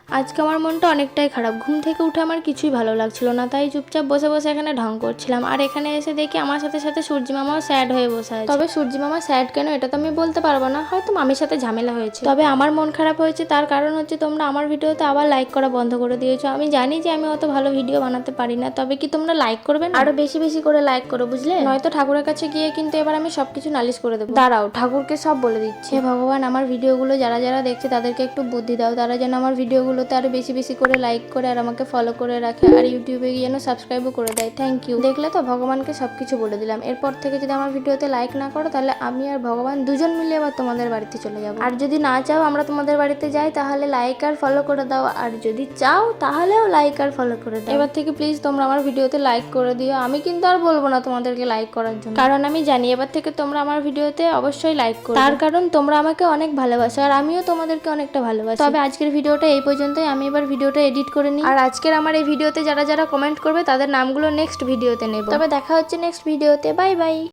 আজকে আমার মনটা অনেকটাই খারাপ। ঘুম থেকে উঠে আমার কিছুই ভালো লাগছিল না, তাই চুপচাপ বসে বসে এখানে ঢং করছিলাম। আর এখানে এসে দেখি আমার সাথে সাথে সূর্যি মামাও স্যাড হয়ে বসে আছে। তবে সূর্যি মামা স্যাড কেন এটা তো আমি বলতে পারবো না, হয়তো মামির সাথে ঝামেলা হয়েছে। তবে আমার মন খারাপ হয়েছে তার কারণ হচ্ছে তোমরা আমার ভিডিওতে আবার লাইক করা বন্ধ করে দিয়েছো। আমি জানি যে আমি অত ভালো ভিডিও বানাতে পারি না, তবে কি তোমরা লাইক করবে না? আরো বেশি বেশি করে লাইক করো, বুঝলে? নয়তো ঠাকুরের কাছে গিয়ে কিন্তু এবার আমি সবকিছু নালিশ করে দেবো। দাঁড়াও, ঠাকুরকে সব বলে দিচ্ছি। হে ভগবান, আমার ভিডিওগুলো যারা যারা দেখছে তাদেরকে একটু বুদ্ধি দাও, তারা যেন আমার ভিডিওগুলোতে আরো বেশি বেশি করে লাইক করে আর আমাকে ফলো করে রাখে, আর ইউটিউবে গিয়ে যেন সাবস্ক্রাইবও করে দেয়। Thank you. দেখলে তো, ভগবানকে সবকিছু বলে দিলাম। এরপর থেকে যদি আমার ভিডিওতে লাইক না করো তাহলে আমি আর ভগবান দুজন মিলে আবার তোমাদের বাড়িতে চলে যাবো। আর যদি না চাও আমরা তোমাদের বাড়িতে যাই তাহলে লাইক আর ফলো করে দাও, আর যদি চাও তাহলেও লাইক আর ফলো করে দাও। এবার থেকে প্লিজ তোমরা আমার ভিডিওতে লাইক করে দিও। আমি কিন্তু আর বলবো না তোমাদেরকে লাইক করার জন্য, কারণ আমি জানি এবার থেকে তোমরা আমার ভিডিওতে অবশ্যই লাইক করো, তার কারণ তোমরা আমাকে অনেক ভালোবাসো আর আমিও তোমাদেরকে অনেকটা ভালোবাসি। তবে আজকের ভিডিওটা এই পর্যন্তই। আমি এবার ভিডিওটা এডিট করে নিই, আর আজকের আমার এই ভিডিওতে যারা যারা কমেন্ট করবে তাদের নামগুলো নেক্সট ভিডিওতে নেব। তবে দেখা হচ্ছে নেক্সট ভিডিওতে। Bye bye.